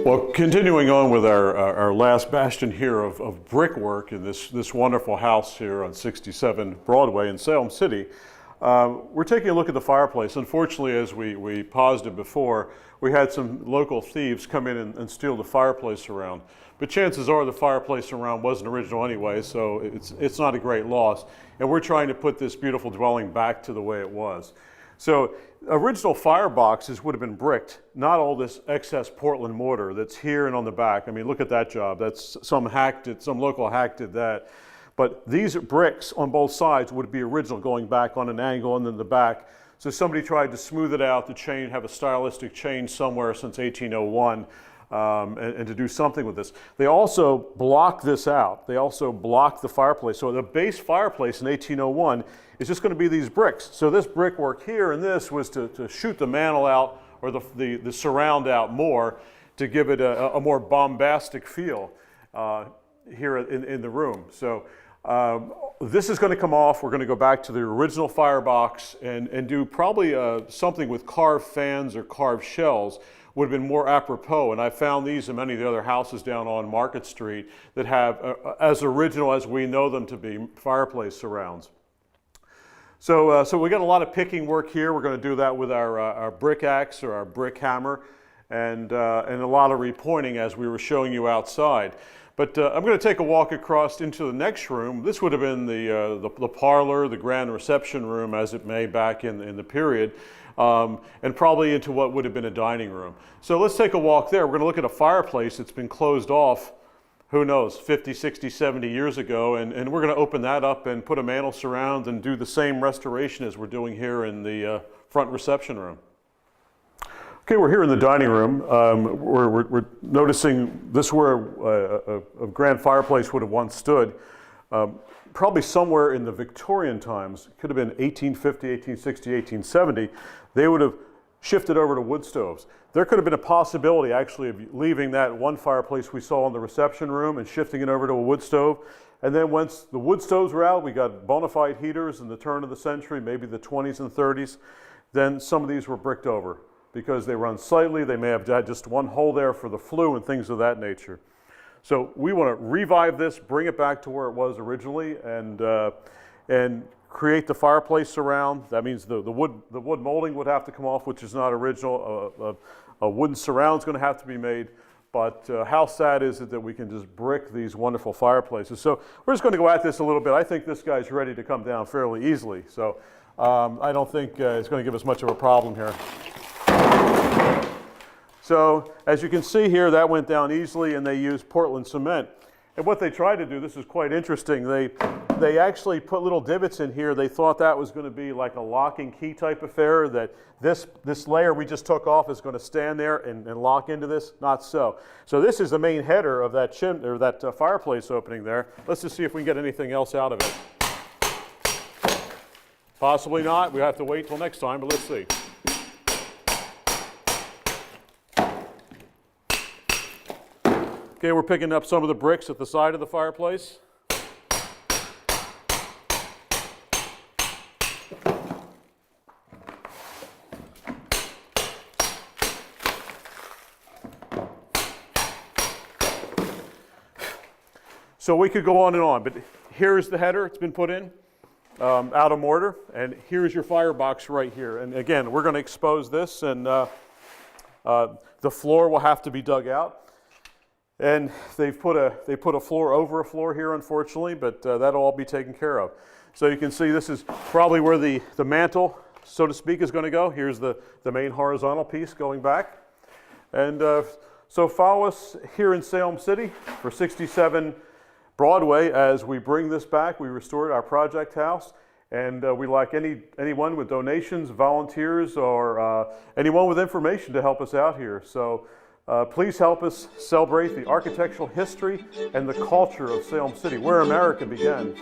Well, continuing on with our last bastion here of brickwork in this wonderful house here on 67 Broadway in Salem City, we're taking a look at the fireplace. Unfortunately, as we paused it before, we had some local thieves come in and steal the fireplace around. But chances are the fireplace around wasn't original anyway, so it's not a great loss. And we're trying to put this beautiful dwelling back to the way it was. So original fireboxes would have been bricked, not all this excess Portland mortar that's here and on the back. I mean, look at that job. That's some local hack did that. But these bricks on both sides would be original, going back on an angle and then the back. So somebody tried to smooth it out, have a stylistic change somewhere since 1801, and to do something with this. They also blocked this out. They also blocked the fireplace. So the base fireplace in 1801 is just going to be these bricks. So this brickwork here and this was to shoot the mantel out or the surround out more to give it a more bombastic feel here in the room. So this is going to come off. We're going to go back to the original firebox and do probably something with carved fans or carved shells would have been more apropos. And I found these in many of the other houses down on Market Street that have as original as we know them to be fireplace surrounds. So we got a lot of picking work here. We're going to do that with our brick axe or our brick hammer, and a lot of repointing as we were showing you outside. But I'm going to take a walk across into the next room. This would have been the parlor, the grand reception room, as it may back in the period, and probably into what would have been a dining room. So let's take a walk there. We're going to look at a fireplace that's been closed off, who knows, 50, 60, 70 years ago, and we're going to open that up and put a mantel surround and do the same restoration as we're doing here in the front reception room. Okay, we're here in the dining room. We're noticing this where a grand fireplace would have once stood. Probably somewhere in the Victorian times, it could have been 1850, 1860, 1870, they would have shifted over to wood stoves. There could have been a possibility actually of leaving that one fireplace we saw in the reception room and shifting it over to a wood stove. And then once the wood stoves were out, we got bona fide heaters in the turn of the century, maybe the 20s and 30s. Then some of these were bricked over because they were unsightly. They may have had just one hole there for the flue and things of that nature. So we want to revive this, bring it back to where it was originally, and create the fireplace surround. That means the wood molding would have to come off, which is not original. A wooden surround is going to have to be made. But how sad is it that we can just brick these wonderful fireplaces? So we're just going to go at this a little bit. I think this guy's ready to come down fairly easily. So I don't think it's going to give us much of a problem here. So as you can see here, that went down easily, and they used Portland cement. And what they tried to do, this is quite interesting, they actually put little divots in here. They thought that was going to be like a lock and key type affair, that this layer we just took off is going to stand there and lock into this. Not so. So this is the main header of that fireplace opening there. Let's just see if we can get anything else out of it. Possibly not. We have to wait till next time, but let's see. Okay, we're picking up some of the bricks at the side of the fireplace. So we could go on and on, but here's the header. It's been put in out of mortar, and here's your firebox right here. And again, we're going to expose this, and the floor will have to be dug out. And they put a floor over a floor here, unfortunately, but that'll all be taken care of. So you can see this is probably where the mantle, so to speak, is going to go. Here's the main horizontal piece going back. And so follow us here in Salem City for 67 Broadway as we bring this back. We restored our project house, and we'd like anyone with donations, volunteers, or anyone with information to help us out here. So please help us celebrate the architectural history and the culture of Salem City, where America began.